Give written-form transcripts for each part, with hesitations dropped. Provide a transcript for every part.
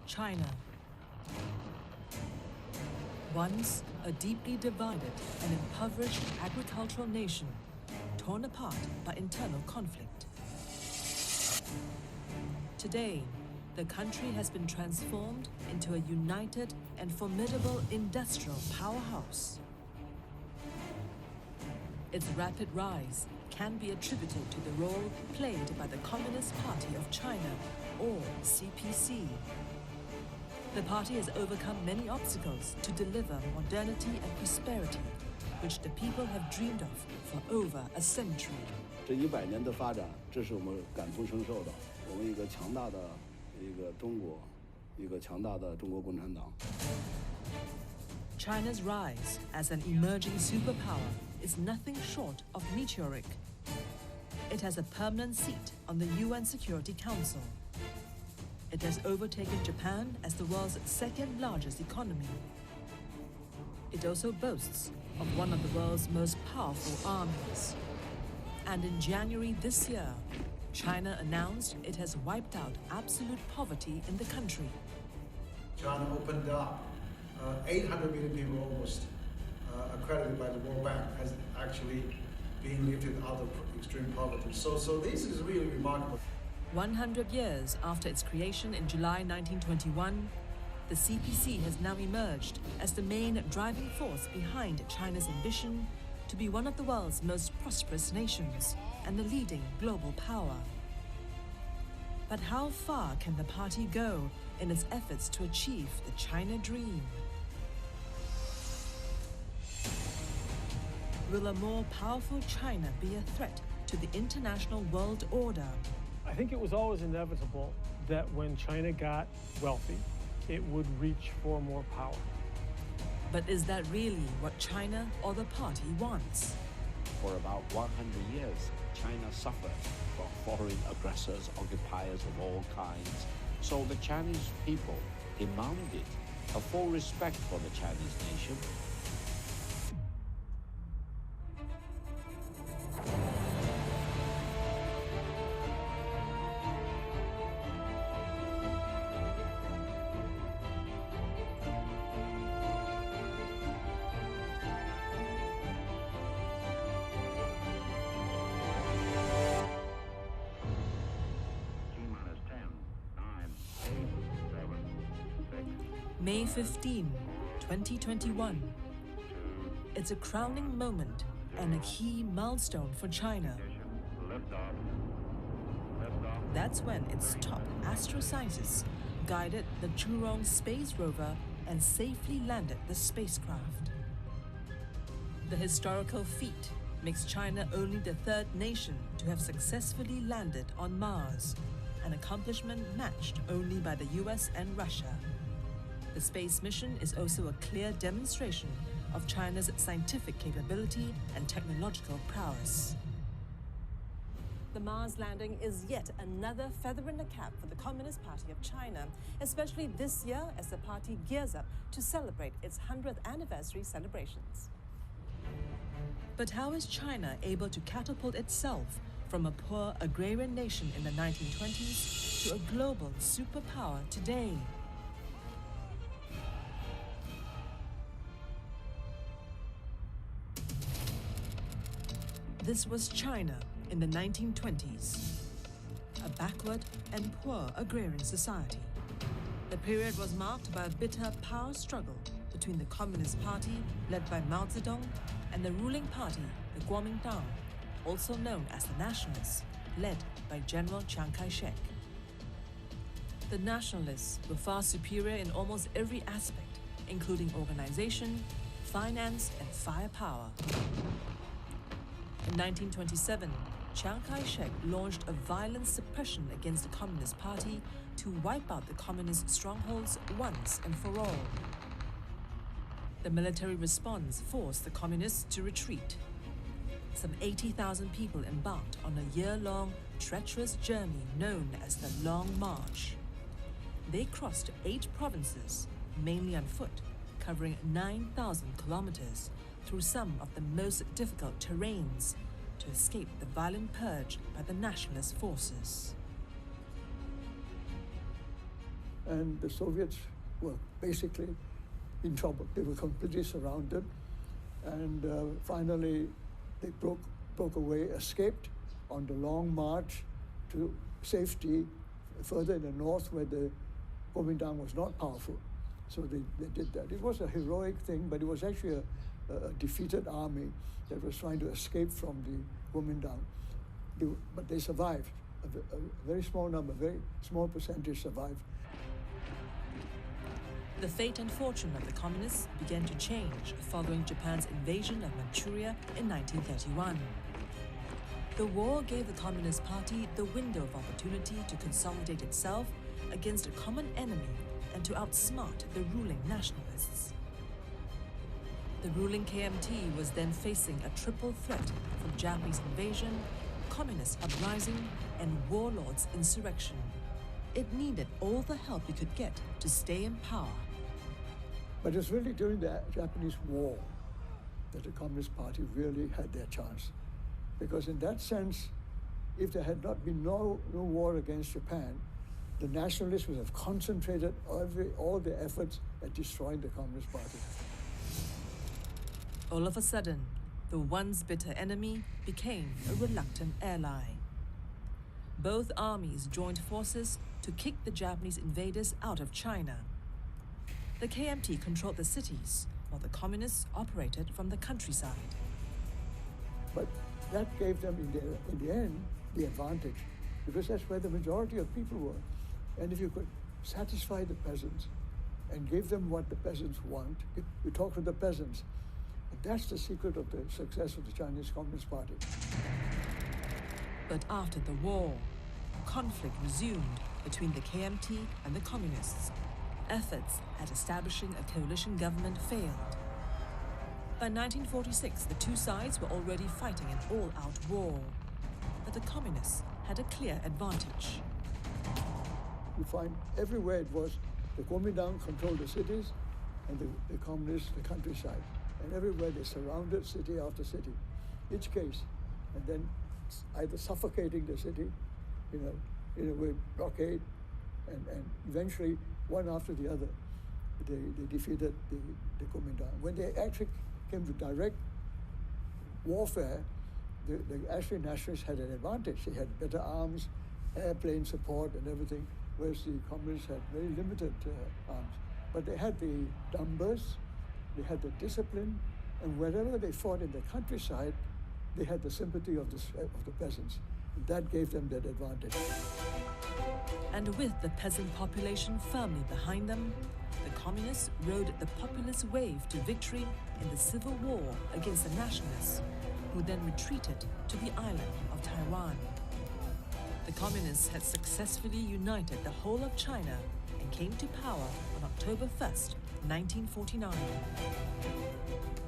China. Once a deeply divided and impoverished agricultural nation, torn apart by internal conflict. Today, the country has been transformed into a united and formidable industrial powerhouse. Its rapid rise can be attributed to the role played by the Communist Party of China, or CPC. The party has overcome many obstacles to deliver modernity and prosperity, which the people have dreamed of for over a century. 这100年的发展，这是我们感同身受的。我们一个强大的中国，一个强大的中国共产党。 China's rise as an emerging superpower is nothing short of meteoric. It has a permanent seat on the UN Security Council. It has overtaken Japan as the world's second largest economy. It also boasts of one of the world's most powerful armies. And in January this year, China announced it has wiped out absolute poverty in the country. China opened up 800 million people almost accredited by the World Bank as actually being lifted out of extreme poverty. So this is really remarkable. 100 years after its creation in July 1921, the CPC has now emerged as the main driving force behind China's ambition to be one of the world's most prosperous nations and the leading global power. But how far can the party go in its efforts to achieve the China dream? Will a more powerful China be a threat to the international world order? I think it was always inevitable that when China got wealthy, it would reach for more power. But is that really what China or the party wants? For about 100 years, China suffered from foreign aggressors, occupiers of all kinds. So the Chinese people demanded a full respect for the Chinese nation. May 15, 2021. It's a crowning moment and a key milestone for China. That's when its top astroscientists guided the Zhurong space rover and safely landed the spacecraft. The historical feat makes China only the third nation to have successfully landed on Mars, an accomplishment matched only by the US and Russia. The space mission is also a clear demonstration of China's scientific capability and technological prowess. The Mars landing is yet another feather in the cap for the Communist Party of China, especially this year as the party gears up to celebrate its 100th anniversary celebrations. But how is China able to catapult itself from a poor agrarian nation in the 1920s to a global superpower today? This was China in the 1920s, a backward and poor agrarian society. The period was marked by a bitter power struggle between the Communist Party, led by Mao Zedong, and the ruling party, the Kuomintang, also known as the Nationalists, led by General Chiang Kai-shek. The Nationalists were far superior in almost every aspect, including organization, finance, and firepower. In 1927, Chiang Kai-shek launched a violent suppression against the Communist Party to wipe out the communist strongholds once and for all. The military response forced the communists to retreat. Some 80,000 people embarked on a year-long, treacherous journey known as the Long March. They crossed 8 provinces, mainly on foot, covering 9,000 kilometers, through some of the most difficult terrains to escape the violent purge by the nationalist forces. and the Soviets were basically in trouble. They were completely surrounded, and finally they broke away, escaped on the long march to safety further in the north where the Kuomintang was not powerful. So they did that. It was a heroic thing, but it was actually a defeated army that was trying to escape from the Kuomintang. But they survived. A very small number, very small percentage survived. The fate and fortune of the communists began to change following Japan's invasion of Manchuria in 1931. The war gave the Communist Party the window of opportunity to consolidate itself against a common enemy and to outsmart the ruling nationalists. The ruling KMT was then facing a triple threat from Japanese invasion, communist uprising, and warlords' insurrection. It needed all the help it could get to stay in power. But it was really during the Japanese War that the Communist Party really had their chance. Because in that sense, if there had not been no war against Japan, the nationalists would have concentrated all their efforts at destroying the Communist Party. All of a sudden, the once bitter enemy became a reluctant ally. Both armies joined forces to kick the Japanese invaders out of China. The KMT controlled the cities, while the communists operated from the countryside. But that gave them, in the end, the advantage, because that's where the majority of people were. And if you could satisfy the peasants and give them what the peasants want, you talk to the peasants. And that's the secret of the success of the Chinese Communist Party. But after the war, conflict resumed between the KMT and the communists. Efforts at establishing a coalition government failed. By 1946, the two sides were already fighting an all-out war. But the communists had a clear advantage. You find everywhere it was the Kuomintang controlled the cities and the communists the countryside. And everywhere they surrounded city after city, each case, and then either suffocating the city, in a way, blockade, and eventually, one after the other, they defeated the Kuomintang. When they actually came to direct warfare, the actually nationalists had an advantage. They had better arms, airplane support and everything, whereas the communists had very limited arms. But they had the numbers, they had the discipline, and wherever they fought in the countryside, they had the sympathy of the peasants. And that gave them that advantage. And with the peasant population firmly behind them, the communists rode the populist wave to victory in the civil war against the nationalists, who then retreated to the island of Taiwan. The communists had successfully united the whole of China and came to power on October 1st, 1949.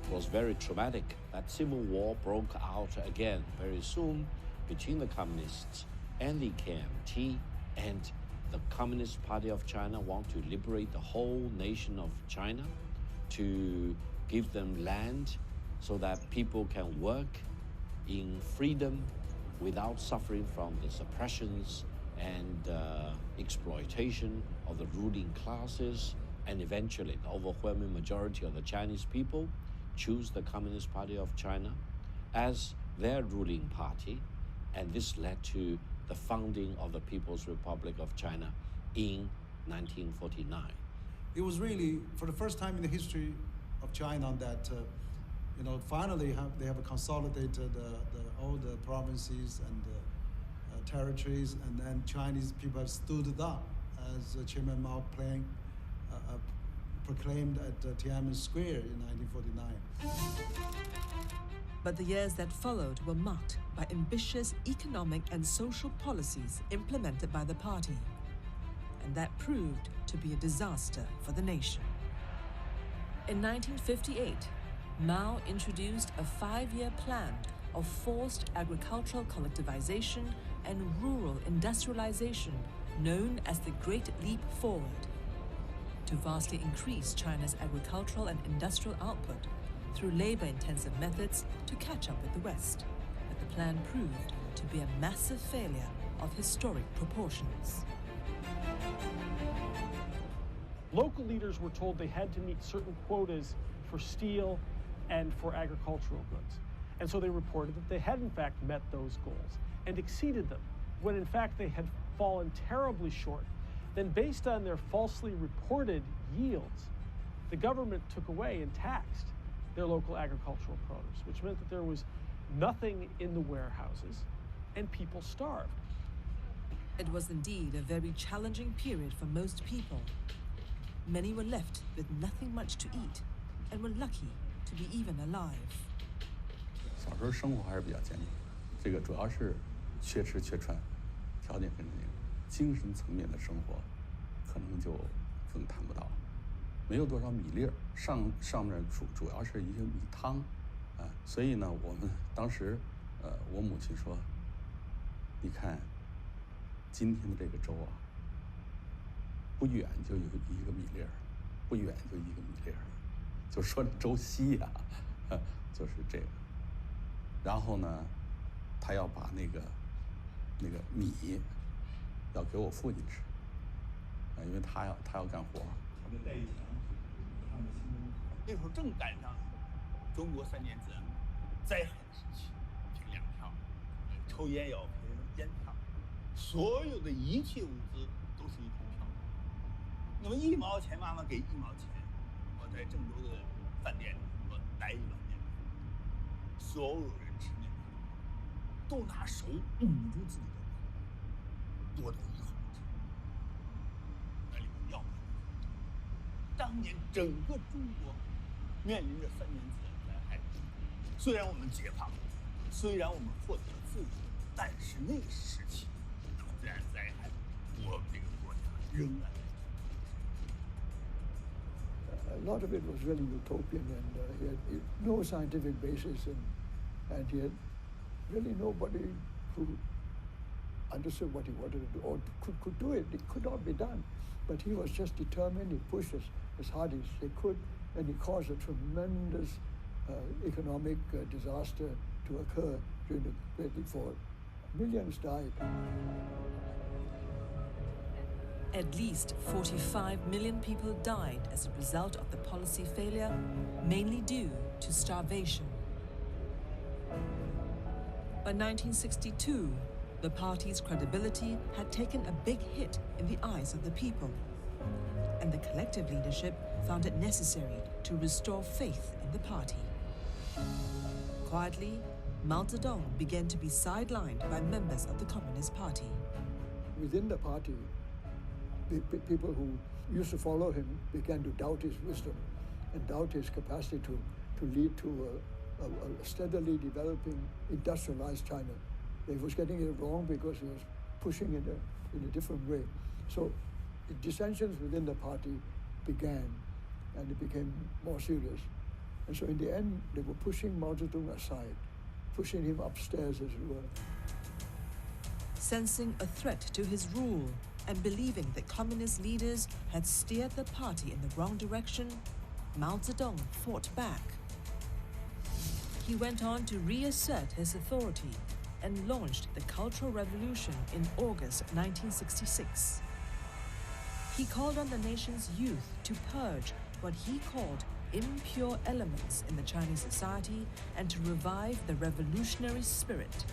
It was very traumatic. That civil war broke out again very soon between the communists and the KMT, and the Communist Party of China want to liberate the whole nation of China, to give them land so that people can work in freedom without suffering from the suppressions and exploitation of the ruling classes. And eventually, the overwhelming majority of the Chinese people choose the Communist Party of China as their ruling party, and this led to the founding of the People's Republic of China in 1949. It was really, for the first time in the history of China, that finally they have consolidated all the provinces and territories, and then Chinese people have stood up, as Chairman Mao proclaimed at Tiananmen Square in 1949. But the years that followed were marked by ambitious economic and social policies implemented by the party, and that proved to be a disaster for the nation. In 1958, Mao introduced a 5-year plan of forced agricultural collectivization and rural industrialization known as the Great Leap Forward, to vastly increase China's agricultural and industrial output through labor-intensive methods to catch up with the West. But the plan proved to be a massive failure of historic proportions. Local leaders were told they had to meet certain quotas for steel and for agricultural goods. And so they reported that they had in fact met those goals and exceeded them, when in fact they had fallen terribly short. Then based on their falsely reported yields, the government took away and taxed their local agricultural produce, which meant that there was nothing in the warehouses and people starved. It was indeed a very challenging period for most people. Many were left with nothing much to eat and were lucky to be even alive. 小时候生活还是比较艰难，这个主要是缺吃缺穿，条件非常艰难，精神层面的生活可能就更谈不到，没有多少米粒儿，上面主要是一些米汤，所以呢，我们当时，我母亲说，你看，今天的这个粥啊，不远就有一个米粒儿，不远就一个米粒儿，就说这粥稀呀，就是这个。然后呢，他要把那个米要给我父亲吃，因为他要干活。那时候正赶上中国3年自然灾害时期，凭粮票，抽烟要凭烟票，所有的一切物资都是一张票。那么1毛钱，妈妈给1毛钱，我在郑州的饭店里，我来1碗面包，所有人吃面包都拿手捂住自己的口，多等1毫子，那里面要不了。当年整个中国面临着3年自然灾害，虽然我们解放了，虽然我们获得了自由，但是那个时期自然灾害，我们这个国家仍然。A lot of it was really utopian, and he had no scientific basis, and he had really nobody who understood what he wanted to do or could do it. It could not be done, but he was just determined. He pushed as hard as he could, and he caused a tremendous economic disaster to occur during the Great War. Millions died. At least 45 million people died as a result of the policy failure, mainly due to starvation. By 1962, the party's credibility had taken a big hit in the eyes of the people, and the collective leadership found it necessary to restore faith in the party. Quietly, Mao Zedong began to be sidelined by members of the Communist Party. Within the party, people who used to follow him began to doubt his wisdom and doubt his capacity to lead to a steadily developing industrialized China. He was getting it wrong because he was pushing it in a different way. So dissensions within the party began, and it became more serious. And so in the end, they were pushing Mao Zedong aside, pushing him upstairs, as it were. Sensing a threat to his rule and believing that communist leaders had steered the party in the wrong direction, Mao Zedong fought back. He went on to reassert his authority and launched the Cultural Revolution in August 1966. He called on the nation's youth to purge what he called impure elements in the Chinese society and to revive the revolutionary spirit.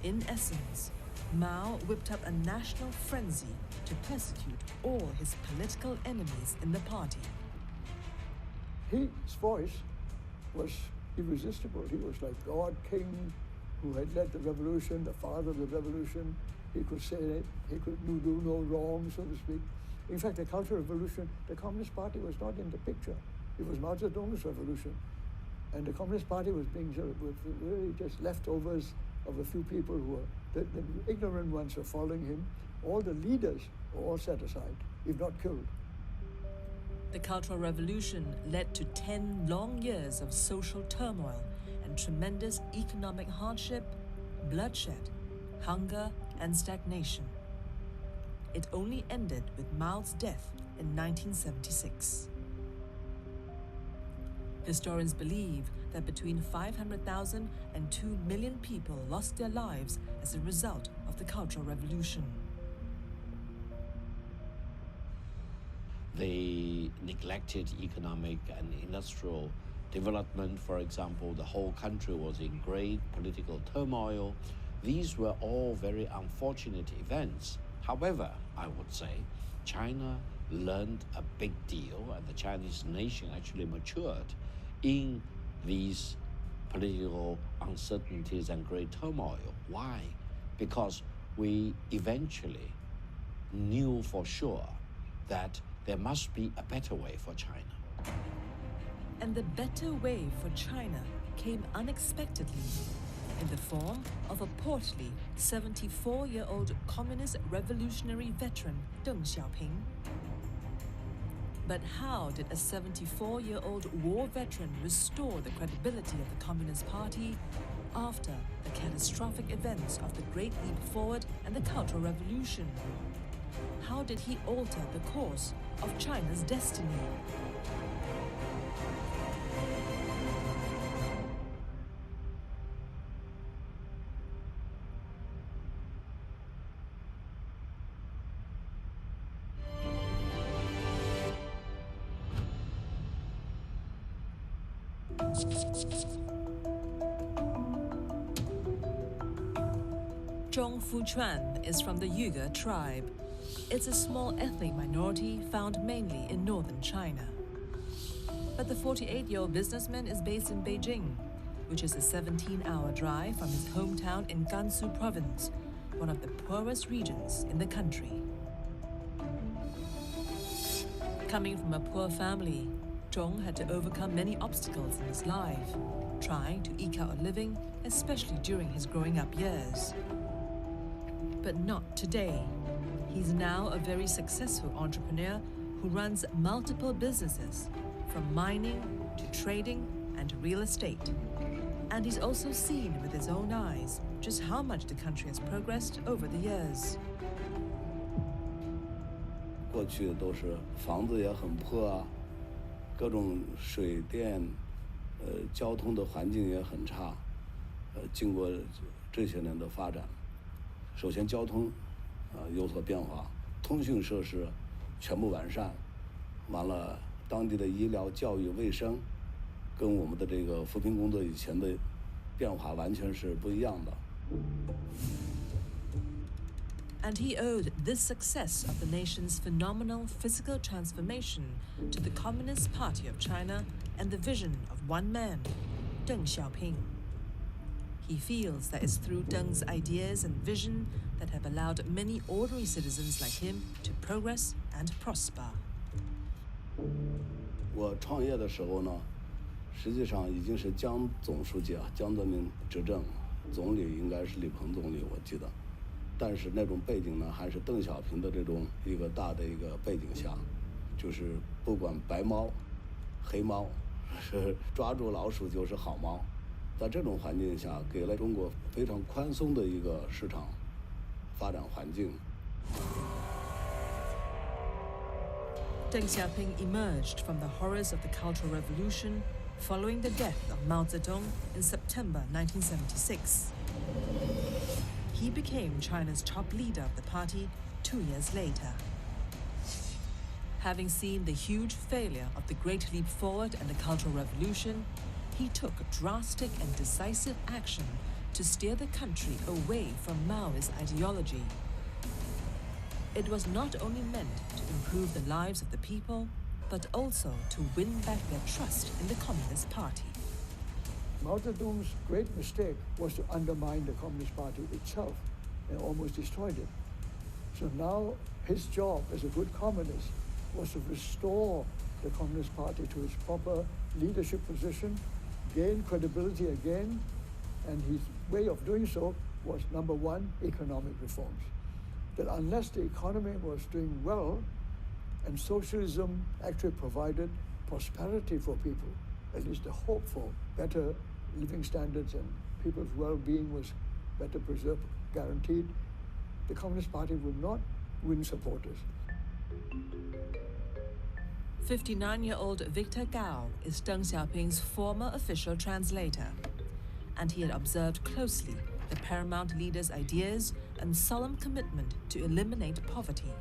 In essence, Mao whipped up a national frenzy to persecute all his political enemies in the party. His voice was irresistible. He was like God, king, who had led the revolution, the father of the revolution. He could say it, he could do no wrong, so to speak. In fact, the Cultural Revolution, the Communist Party was not in the picture. It was Mao Zedong's revolution. And the Communist Party was being sort of really just leftovers of a few people who were, the ignorant ones were following him. All the leaders were all set aside, if not killed. The Cultural Revolution led to 10 long years of social turmoil and tremendous economic hardship, bloodshed, hunger, and stagnation. It only ended with Mao's death in 1976. Historians believe that between 500,000 and 2 million people lost their lives as a result of the Cultural Revolution. They neglected economic and industrial development. For example, the whole country was in great political turmoil. These were all very unfortunate events. However, I would say China learned a big deal, and the Chinese nation actually matured in these political uncertainties and great turmoil. Why? Because we eventually knew for sure that there must be a better way for China. And the better way for China came unexpectedly in the form of a portly 74-year-old communist revolutionary veteran, Deng Xiaoping. But how did a 74-year-old war veteran restore the credibility of the Communist Party after the catastrophic events of the Great Leap Forward and the Cultural Revolution? How did he alter the course of China's destiny? Zhong Fuchuan is from the Uyghur tribe. It's a small ethnic minority found mainly in northern China. But the 48-year-old businessman is based in Beijing, which is a 17-hour drive from his hometown in Gansu province, one of the poorest regions in the country. Coming from a poor family, Zhong had to overcome many obstacles in his life, trying to eke out a living, especially during his growing up years. But not today. He's now a very successful entrepreneur who runs multiple businesses, from mining to trading and real estate. And he's also seen with his own eyes just how much the country has progressed over the years. 过去都是房子也很破啊，各种水电，交通的环境也很差。经过这些年的发展，首先交通有所变化，通讯设施全部完善，完了当地的医疗、教育、卫生，跟我们的这个扶贫工作以前的变化完全是不一样的。 And he owed this success of the nation's phenomenal physical transformation to the Communist Party of China and the vision of one man, Deng Xiaoping. He feels that it's through Deng's ideas and vision that have allowed many ordinary citizens like him to progress and prosper. 我创业的时候呢，实际上已经是江总书记江泽民执政，总理应该是李鹏总理，我记得。 但是那种背景呢，还是邓小平的这种一个大的一个背景下，就是不管白猫、黑猫，是抓住老鼠就是好猫。在这种环境下，给了中国非常宽松的一个市场发展环境。Deng Xiaoping emerged from the horrors of the Cultural Revolution following the death of Mao Zedong in September 1976. He became China's top leader of the party 2 years later. Having seen the huge failure of the Great Leap Forward and the Cultural Revolution, he took drastic and decisive action to steer the country away from Maoist ideology. It was not only meant to improve the lives of the people, but also to win back their trust in the Communist Party. Mao Zedong's great mistake was to undermine the Communist Party itself and almost destroyed it. So now his job as a good communist was to restore the Communist Party to its proper leadership position, gain credibility again, and his way of doing so was, number one, economic reforms. That unless the economy was doing well and socialism actually provided prosperity for people, at least the hope for better living standards and people's well-being was better preserved, guaranteed, the Communist Party would not win supporters. 59-year-old Victor Gao is Deng Xiaoping's former official translator, and he had observed closely the paramount leader's ideas and solemn commitment to eliminate poverty.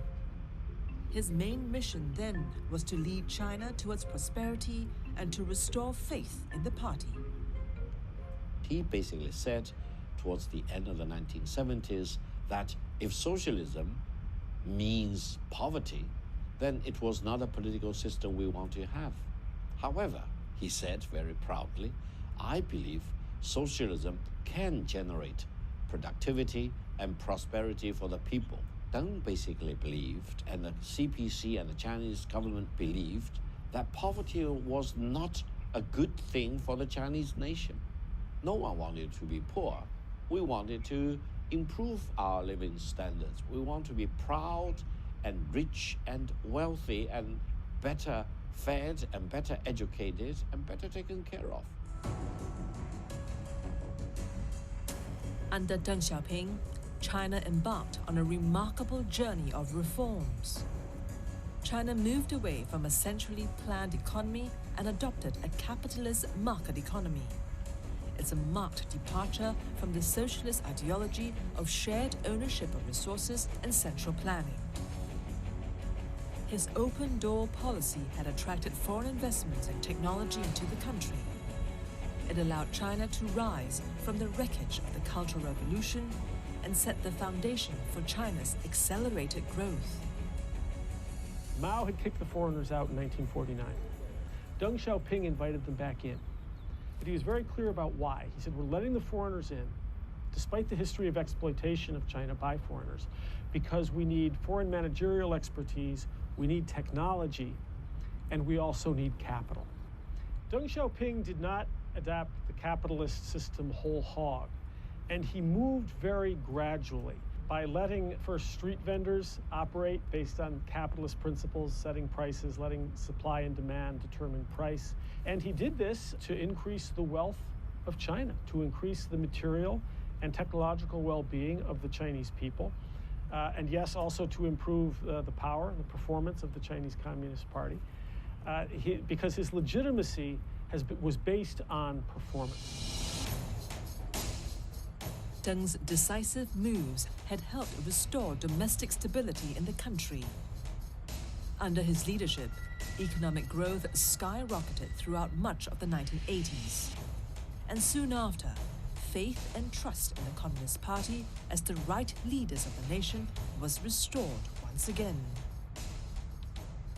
His main mission then was to lead China towards prosperity and to restore faith in the party. He basically said towards the end of the 1970s that if socialism means poverty, then it was not a political system we want to have. However, he said very proudly, I believe socialism can generate productivity and prosperity for the people. Deng basically believed, and the CPC and the Chinese government believed, that poverty was not a good thing for the Chinese nation. No one wanted to be poor. We wanted to improve our living standards. We want to be proud and rich and wealthy and better fed and better educated and better taken care of. Under Deng Xiaoping, China embarked on a remarkable journey of reforms. China moved away from a centrally planned economy and adopted a capitalist market economy. It's a marked departure from the socialist ideology of shared ownership of resources and central planning. His open-door policy had attracted foreign investments and technology into the country. It allowed China to rise from the wreckage of the Cultural Revolution and set the foundation for China's accelerated growth. Mao had kicked the foreigners out in 1949. Deng Xiaoping invited them back in. But he was very clear about why. He said, we're letting the foreigners in, despite the history of exploitation of China by foreigners, because we need foreign managerial expertise, we need technology, and we also need capital. Deng Xiaoping did not adapt the capitalist system whole hog, and he moved very gradually by letting first street vendors operate based on capitalist principles, setting prices, letting supply and demand determine price. And he did this to increase the wealth of China, to increase the material and technological well-being of the Chinese people. And yes, also to improve the power and the performance of the Chinese Communist Party, because his legitimacy was based on performance. Deng's decisive moves had helped restore domestic stability in the country. Under his leadership, economic growth skyrocketed throughout much of the 1980s. And soon after, faith and trust in the Communist Party as the right leaders of the nation was restored once again.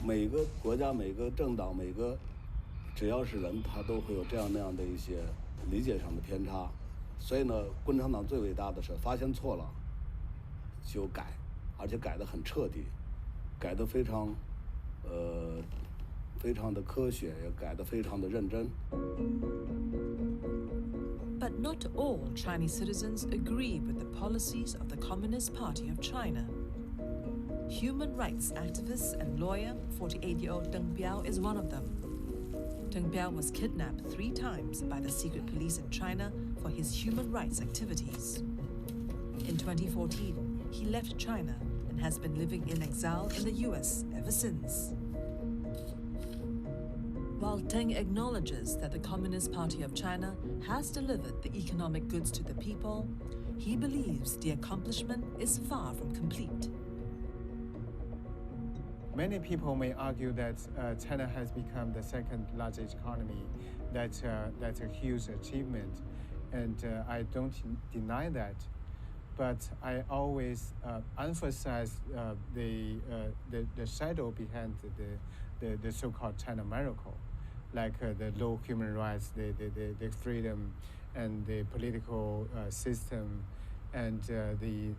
每个国家、每个政党、每个只要是人，他都会有这样那样的一些理解上的偏差。所以呢，共产党最伟大的是发现错了就改，而且改得很彻底，改得非常的科学，也改得非常的认真。But not all Chinese citizens agree with the policies of the Communist Party of China. Human rights activist and lawyer, 48-year-old Deng Biao is one of them. Deng Biao was kidnapped 3 times by the secret police in China for his human rights activities. In 2014, he left China and has been living in exile in the US ever since. While Deng acknowledges that the Communist Party of China has delivered the economic goods to the people, he believes the accomplishment is far from complete. Many people may argue that China has become the second largest economy. That's a huge achievement, and I don't deny that. But I always emphasize the shadow behind the so-called China miracle, like the low human rights, the freedom, and the political system, and the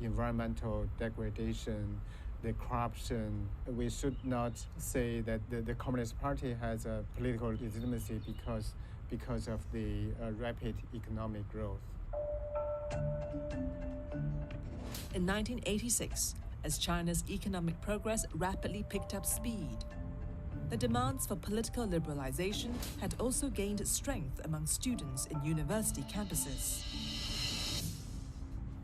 environmental degradation, the corruption. We should not say that the Communist Party has a political legitimacy because of the rapid economic growth. In 1986, as China's economic progress rapidly picked up speed, the demands for political liberalization had also gained strength among students in university campuses.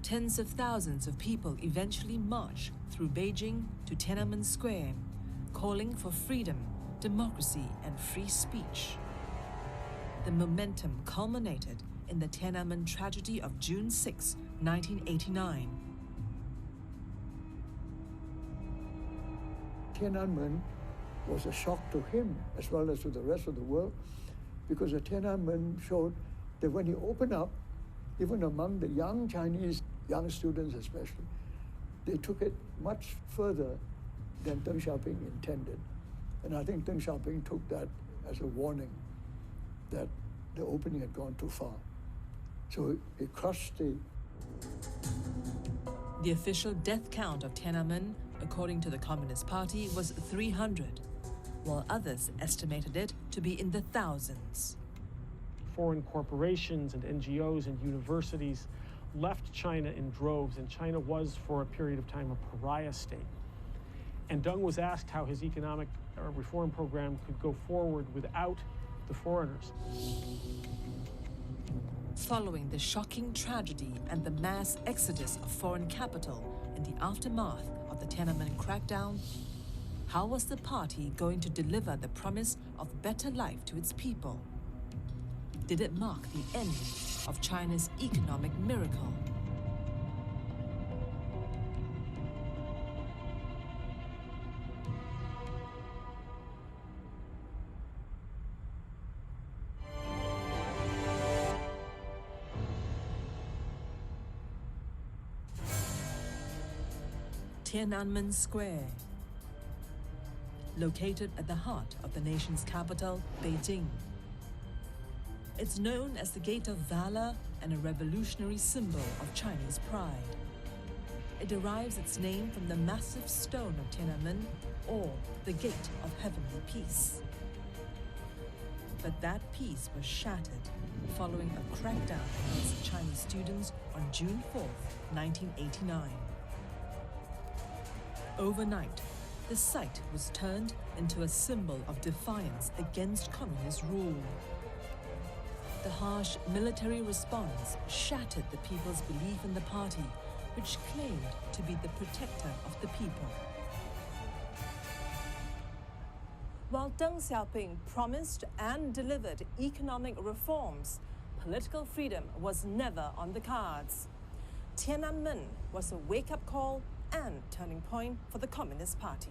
Tens of thousands of people eventually marched through Beijing to Tiananmen Square, calling for freedom, democracy, and free speech. The momentum culminated in the Tiananmen tragedy of June 6, 1989. Tiananmen was a shock to him as well as to the rest of the world, because the Tiananmen showed that when you open up, even among the young Chinese, young students especially, they took it much further than Deng Xiaoping intended. And I think Deng Xiaoping took that as a warning that the opening had gone too far. So it crushed The official death count of Tiananmen, according to the Communist Party, was 300, while others estimated it to be in the thousands. Foreign corporations and NGOs and universities left China in droves, and China was, for a period of time, a pariah state. And Deng was asked how his economic reform program could go forward without the foreigners. Following the shocking tragedy and the mass exodus of foreign capital in the aftermath of the Tiananmen crackdown, how was the party going to deliver the promise of better life to its people? Did it mark the end of China's economic miracle? Tiananmen Square, located at the heart of the nation's capital, Beijing. It's known as the Gate of Valor and a revolutionary symbol of Chinese pride. It derives its name from the massive stone of Tiananmen, or the Gate of Heavenly Peace. But that peace was shattered following a crackdown against Chinese students on June 4, 1989. Overnight, the site was turned into a symbol of defiance against communist rule. The harsh military response shattered the people's belief in the party, which claimed to be the protector of the people. While Deng Xiaoping promised and delivered economic reforms, political freedom was never on the cards. Tiananmen was a wake-up call and turning point for the Communist Party.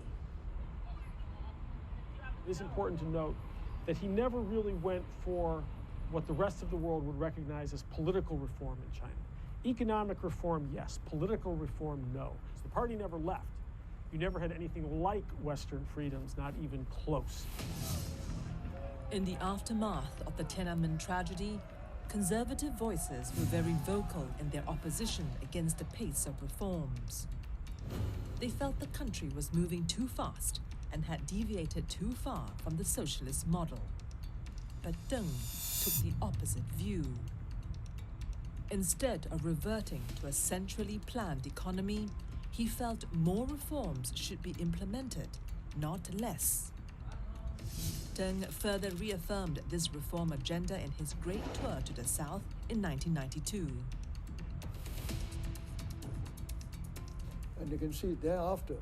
It is important to note that he never really went for what the rest of the world would recognize as political reform in China. Economic reform, yes. Political reform, no. So the party never left. You never had anything like Western freedoms, not even close. In the aftermath of the Tiananmen tragedy, conservative voices were very vocal in their opposition against the pace of reforms. They felt the country was moving too fast and had deviated too far from the socialist model. But Deng took the opposite view. Instead of reverting to a centrally planned economy, he felt more reforms should be implemented, not less. Deng further reaffirmed this reform agenda in his great tour to the South in 1992. And you can see thereafter,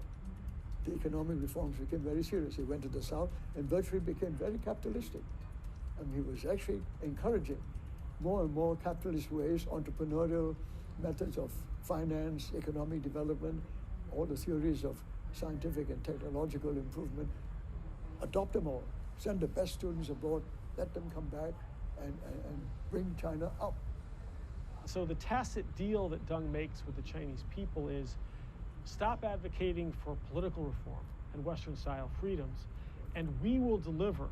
the economic reforms became very serious. He went to the South and virtually became very capitalistic. And he was actually encouraging more and more capitalist ways, entrepreneurial methods of finance, economic development, all the theories of scientific and technological improvement. Adopt them all, send the best students abroad, let them come back and bring China up. So the tacit deal that Deng makes with the Chinese people is stop advocating for political reform and Western-style freedoms, and we will deliver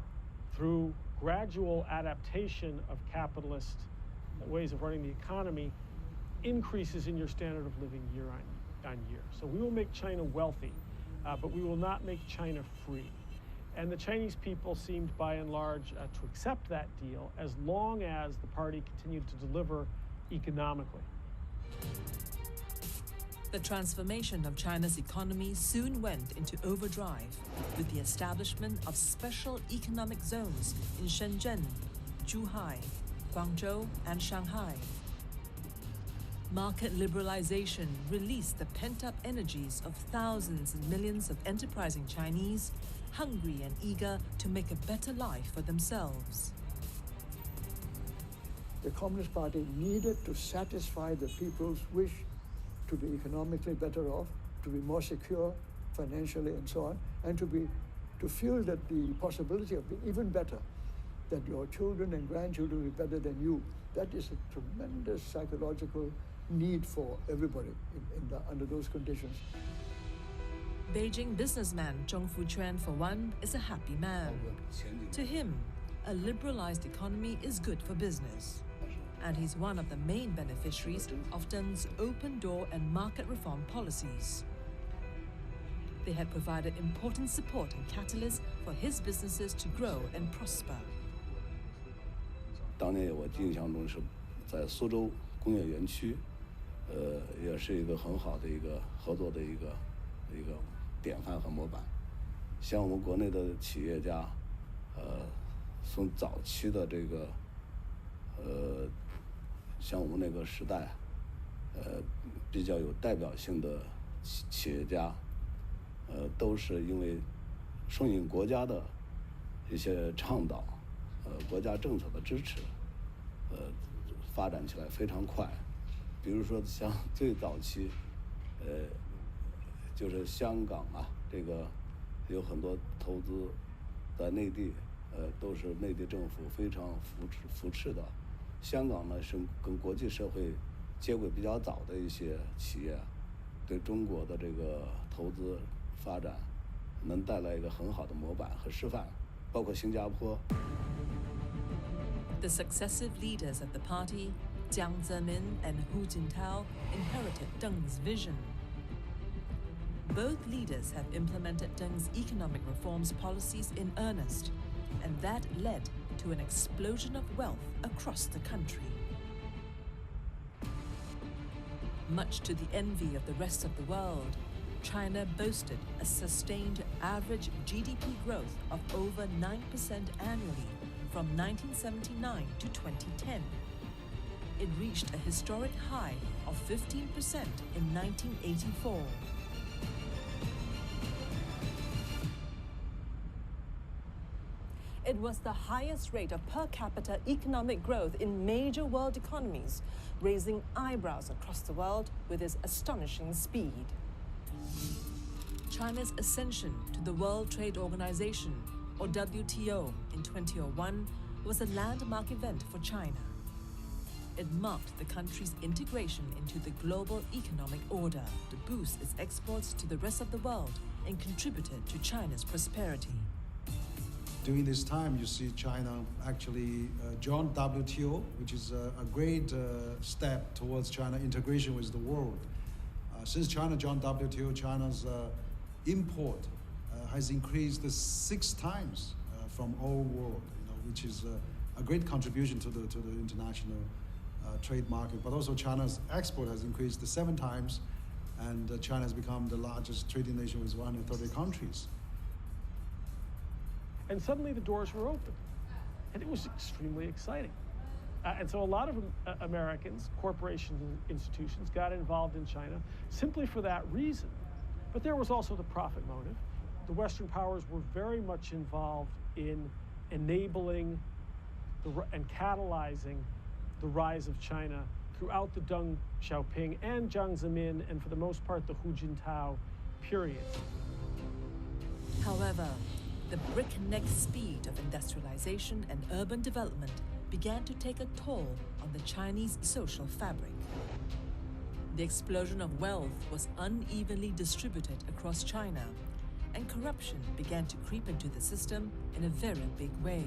through gradual adaptation of capitalist ways of running the economy, increases in your standard of living year on year. So we will make China wealthy, but we will not make China free. And the Chinese people seemed, by and large, to accept that deal as long as the party continued to deliver economically. The transformation of China's economy soon went into overdrive with the establishment of special economic zones in Shenzhen, Zhuhai, Guangzhou, and Shanghai. Market liberalization released the pent-up energies of thousands and millions of enterprising Chinese, hungry and eager to make a better life for themselves. The Communist Party needed to satisfy the people's wish to be economically better off, to be more secure financially and so on. and to feel that the possibility of being even better, that your children and grandchildren will be better than you, that is a tremendous psychological need for everybody under those conditions. Beijing businessman Zhong Fuquan, for one, is a happy man. To him, a liberalized economy is good for business. And he's one of the main beneficiaries of Deng's open door and market reform policies. They had provided important support and catalysts for his businesses to grow and prosper. 当年我印象中是在苏州工业园区，也是一个很好的一个合作的一个典范和模板。像我们国内的企业家，从早期的这个，像我们那个时代，比较有代表性的企业家，都是因为顺应国家的一些倡导，国家政策的支持，发展起来非常快。比如说像最早期，就是香港啊，这个有很多投资在内地，都是内地政府非常扶持的。香港呢是跟国际社会接轨比较早的一些企业，对中国的这个投资发展能带来一个很好的模板和示范，包括新加坡。The successive leaders of the party, Jiang Zemin and Hu Jintao, inherited Deng's vision. Both leaders have implemented Deng's economic reforms policies in earnest, and that led to an explosion of wealth across the country. Much to the envy of the rest of the world, China boasted a sustained average GDP growth of over 9% annually from 1979 to 2010. It reached a historic high of 15% in 1984. It was the highest rate of per capita economic growth in major world economies, raising eyebrows across the world with its astonishing speed. China's ascension to the World Trade Organization, or WTO, in 2001 was a landmark event for China. It marked the country's integration into the global economic order to boost its exports to the rest of the world and contributed to China's prosperity. During this time, you see China actually joined WTO, which is a great step towards China integration with the world. Since China joined WTO, China's import has increased 6 times from all world, which is a great contribution to the international trade market. But also China's export has increased 7 times, and China has become the largest trading nation with 130 countries. And suddenly the doors were open, and it was extremely exciting. And so a lot of Americans, corporations and institutions got involved in China simply for that reason. But there was also the profit motive. The Western powers were very much involved in enabling and catalyzing the rise of China throughout the Deng Xiaoping and Jiang Zemin, and for the most part, the Hu Jintao period. However, the breakneck speed of industrialization and urban development began to take a toll on the Chinese social fabric. The explosion of wealth was unevenly distributed across China, and corruption began to creep into the system in a very big way.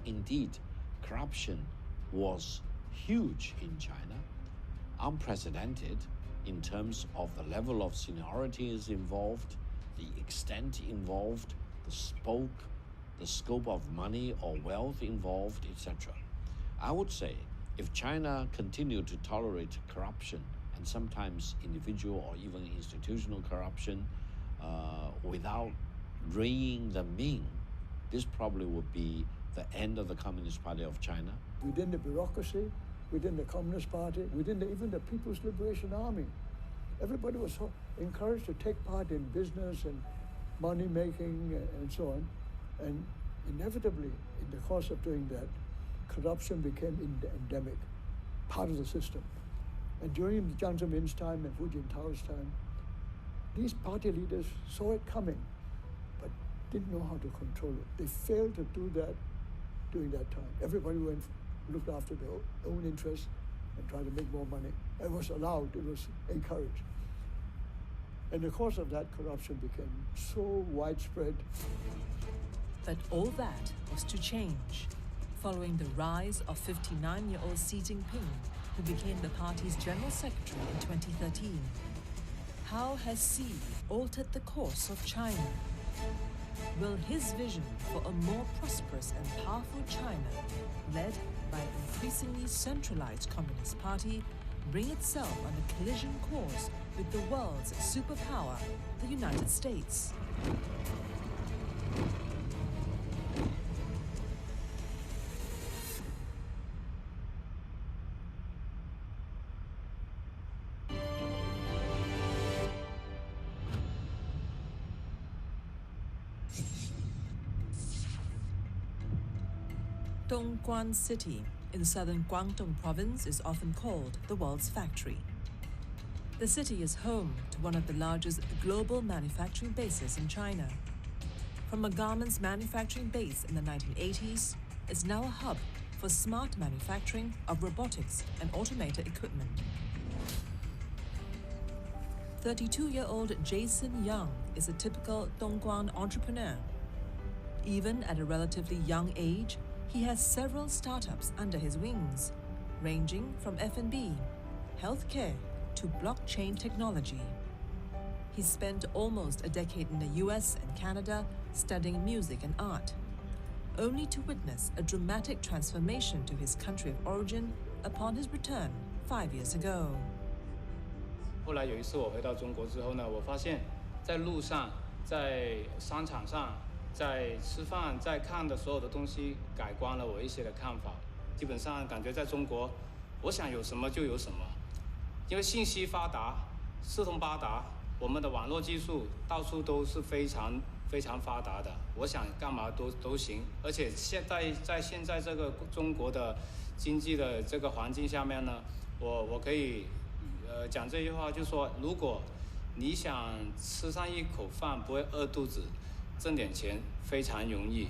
Indeed, corruption was huge in China, unprecedented in terms of the level of seniorities involved, the extent involved, the scope of money or wealth involved, etc. I would say if China continued to tolerate corruption, and sometimes individual or even institutional corruption, without reining them in, this probably would be the end of the Communist Party of China. Within the bureaucracy, within the Communist Party, within even the People's Liberation Army, everybody was so encouraged to take part in business and money making and so on. And inevitably, in the course of doing that, corruption became endemic, part of the system. And during Jiang Zemin's time and Hu Jintao's time, These party leaders saw it coming, but didn't know how to control it. They failed to do that during that time. Everybody looked after their own interests and tried to make more money. It was allowed, it was encouraged. And the cause of that, corruption became so widespread. But all that was to change following the rise of 59-year-old Xi Jinping, who became the party's general secretary in 2013. How has Xi altered the course of China? Will his vision for a more prosperous and powerful China, led by an increasingly centralized Communist Party, bring itself on a collision course with the world's superpower, the United States? Dongguan City in southern Guangdong province is often called the world's factory. The city is home to one of the largest global manufacturing bases in China. From a garments manufacturing base in the 1980s, it's now a hub for smart manufacturing of robotics and automated equipment. 32-year-old Jason Yang is a typical Dongguan entrepreneur. Even at a relatively young age, he has several startups under his wings, ranging from F&B, healthcare, to blockchain technology. He spent almost a decade in the US and Canada studying music and art, only to witness a dramatic transformation to his country of origin upon his return 5 years ago. 后来有一次我回到中国之后呢，我发现在路上、在商场上、在吃饭、在看的所有的东西改观了我一些的看法。基本上感觉在中国，我想有什么就有什么，因为信息发达、四通八达，我们的网络技术到处都是非常发达的。我想干嘛都行，而且现在这个中国的经济的这个环境下面呢，我可以讲这句话，就是说，如果你想吃上一口饭不会饿肚子，挣点钱非常容易。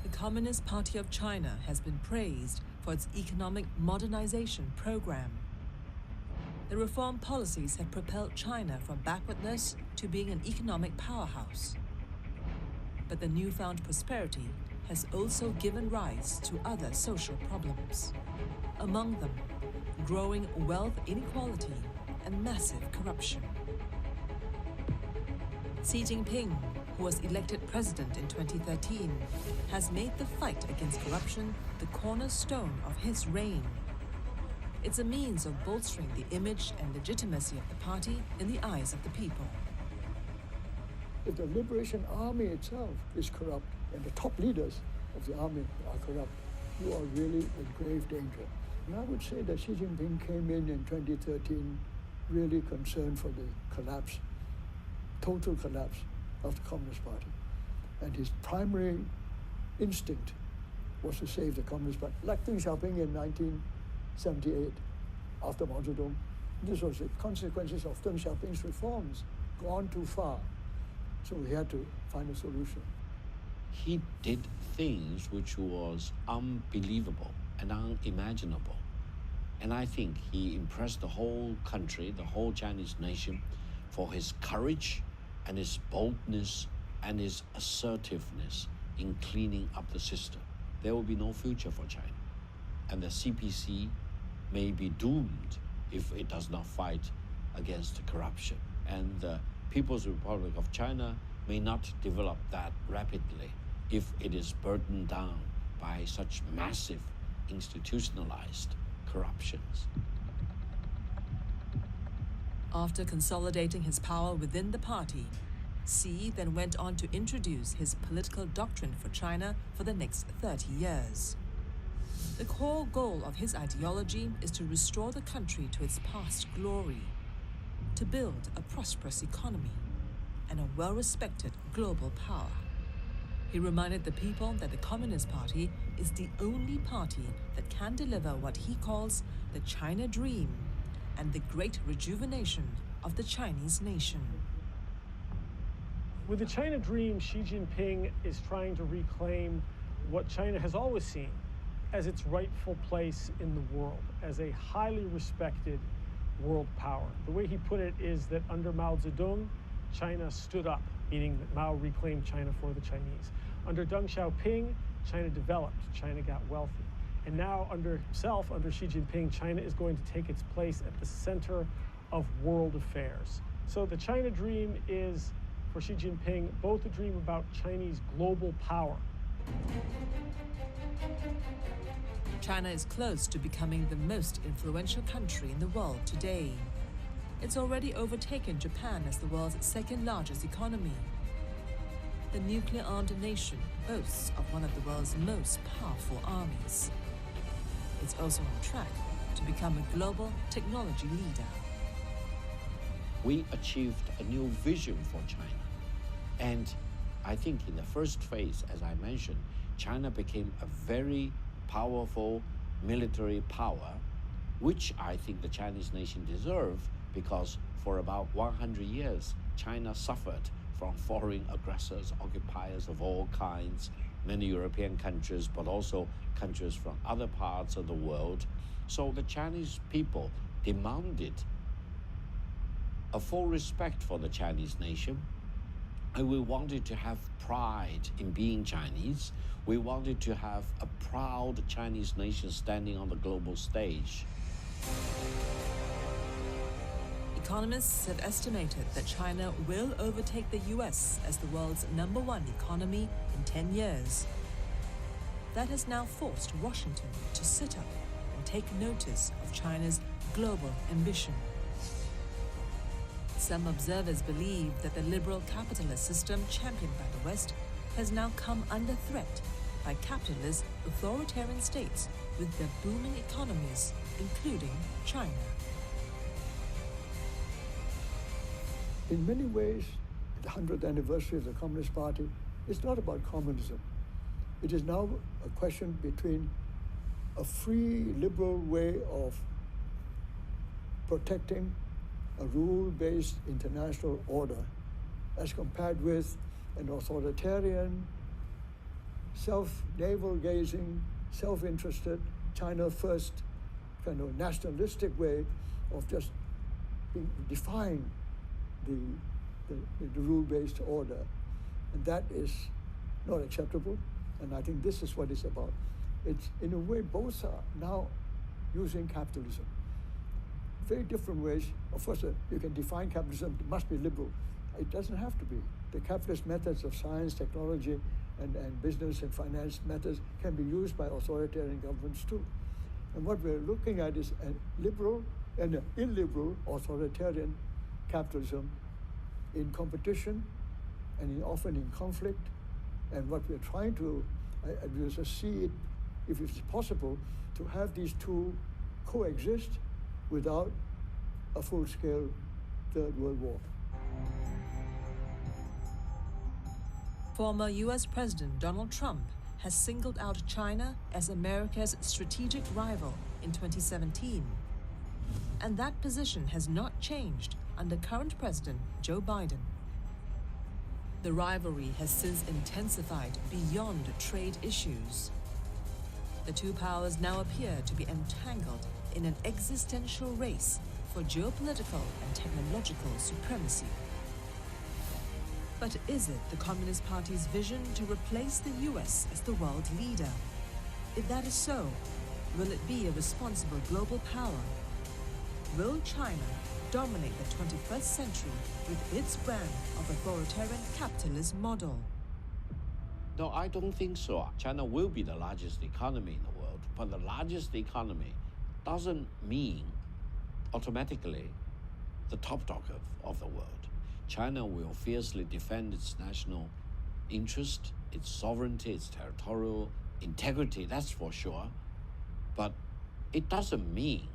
The Communist Party of China has been praised for its economic modernization program. The reform policies have propelled China from backwardness to being an economic powerhouse. But the newfound prosperity has also given rise to other social problems. Among them, growing wealth inequality and massive corruption. Xi Jinping, who was elected president in 2013, has made the fight against corruption the cornerstone of his reign. It's a means of bolstering the image and legitimacy of the party in the eyes of the people. If the Liberation Army itself is corrupt and the top leaders of the army are corrupt, you are really in grave danger. And I would say that Xi Jinping came in 2013 really concerned for the collapse, total collapse of the Communist Party. And his primary instinct was to save the Communist Party. Like Deng Xiaoping in 1978, after Mao Zedong, this was the consequences of Deng Xiaoping's reforms, gone too far. So we had to find a solution. He did things which was unbelievable and unimaginable. And I think he impressed the whole country, the whole Chinese nation, for his courage and his boldness and his assertiveness in cleaning up the system. There will be no future for China. And the CPC may be doomed if it does not fight against corruption. And the People's Republic of China may not develop that rapidly if it is burdened down by such massive institutionalized corruptions. After consolidating his power within the party, Xi then went on to introduce his political doctrine for China for the next 30 years. The core goal of his ideology is to restore the country to its past glory, to build a prosperous economy and a well-respected global power. He reminded the people that the Communist Party is the only party that can deliver what he calls the China dream, and the great rejuvenation of the Chinese nation. With the China Dream, Xi Jinping is trying to reclaim what China has always seen as its rightful place in the world, as a highly respected world power. The way he put it is that under Mao Zedong, China stood up, meaning that Mao reclaimed China for the Chinese. Under Deng Xiaoping, China developed, China got wealthy. And now under himself, under Xi Jinping, China is going to take its place at the center of world affairs. So the China Dream is, for Xi Jinping, both a dream about Chinese global power. China is close to becoming the most influential country in the world today. It's already overtaken Japan as the world's second largest economy. The nuclear-armed nation boasts of one of the world's most powerful armies. It's also on track to become a global technology leader. We achieved a new vision for China. And I think in the first phase, as I mentioned, China became a very powerful military power, which I think the Chinese nation deserved, because for about 100 years, China suffered from foreign aggressors, occupiers of all kinds, many European countries, but also countries from other parts of the world. So the Chinese people demanded a full respect for the Chinese nation, and we wanted to have pride in being Chinese. We wanted to have a proud Chinese nation standing on the global stage. Economists have estimated that China will overtake the US as the world's #1 economy in 10 years. That has now forced Washington to sit up and take notice of China's global ambition. Some observers believe that the liberal capitalist system championed by the West has now come under threat by capitalist authoritarian states with their booming economies, including China. In many ways, the 100th anniversary of the Communist Party is not about communism. It is now a question between a free, liberal way of protecting a rule-based international order as compared with an authoritarian, navel-gazing, self-interested, China-first kind of nationalistic way of just defying the rule-based order. And that is not acceptable, and I think this is what it's about. It's, in a way, both are now using capitalism. Very different ways. Of course, you can define capitalism, it must be liberal. It doesn't have to be. The capitalist methods of science, technology, and business and finance methods can be used by authoritarian governments too. And what we're looking at is a liberal and an illiberal authoritarian capitalism in competition and often in conflict. And what we're trying to see it, if it's possible, to have these two coexist without a full-scale Third World War. Former US President Donald Trump has singled out China as America's strategic rival in 2017. And that position has not changed under current President Joe Biden. The rivalry has since intensified beyond trade issues. The two powers now appear to be entangled in an existential race for geopolitical and technological supremacy. But is it the Communist Party's vision to replace the US as the world leader? If that is so, will it be a responsible global power? Will China dominate the 21st century with its brand of authoritarian capitalist model? No, I don't think so. China will be the largest economy in the world, but the largest economy doesn't mean automatically the top dog of the world. China will fiercely defend its national interest, its sovereignty, its territorial integrity, that's for sure. But it doesn't mean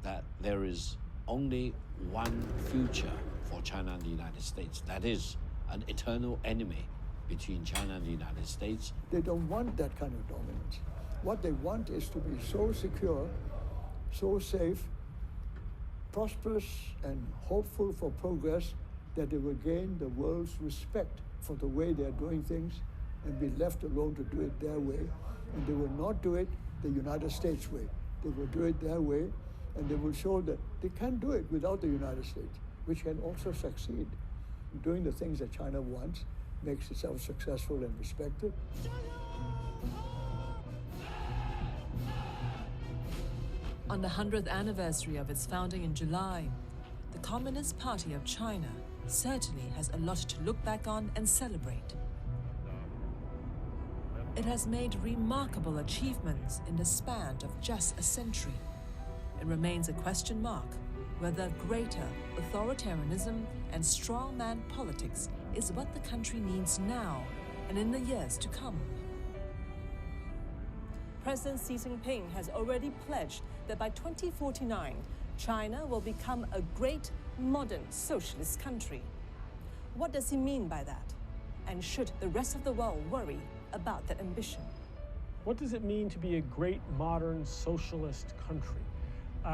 that there is only one future for China and the United States. That is an eternal enemy between China and the United States. They don't want that kind of dominance. What they want is to be so secure, so safe, prosperous and hopeful for progress, that they will gain the world's respect for the way they are doing things and be left alone to do it their way. And they will not do it the United States way. They will do it their way, and they will show that they can do it without the United States, which can also succeed in doing the things that China wants, makes itself successful and respected. On the 100th anniversary of its founding in July, the Communist Party of China certainly has a lot to look back on and celebrate. It has made remarkable achievements in the span of just a century. It remains a question mark whether greater authoritarianism and strongman politics is what the country needs now and in the years to come. President Xi Jinping has already pledged that by 2049, China will become a great modern socialist country. What does he mean by that? And should the rest of the world worry about that ambition? What does it mean to be a great modern socialist country?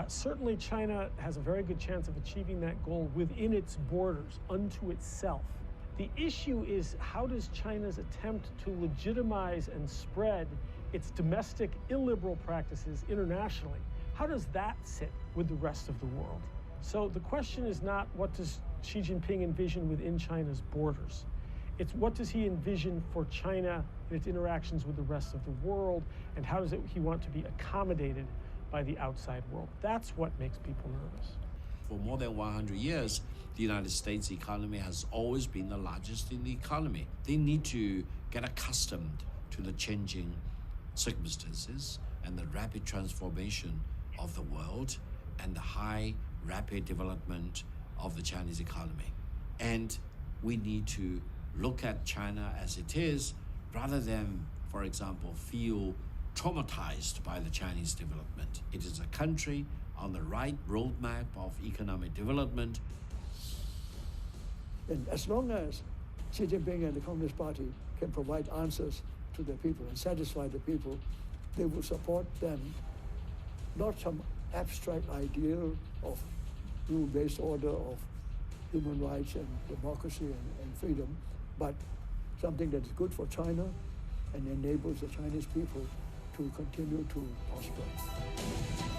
Certainly China has a very good chance of achieving that goal within its borders, unto itself. The issue is, how does China's attempt to legitimize and spread its domestic illiberal practices internationally, how does that sit with the rest of the world? So the question is not what does Xi Jinping envision within China's borders. It's what does he envision for China in its interactions with the rest of the world, and how does he want to be accommodated by the outside world? That's what makes people nervous. For more than 100 years, the United States economy has always been the largest in the economy. They need to get accustomed to the changing circumstances and the rapid transformation of the world and the high, rapid development of the Chinese economy. And we need to look at China as it is, rather than, for example, feel traumatized by the Chinese development. It is a country on the right roadmap of economic development. And as long as Xi Jinping and the Communist Party can provide answers to the people and satisfy the people, they will support them, not some abstract ideal of rule-based order of human rights and democracy and freedom, but something that is good for China and enables the Chinese people to continue to prosper.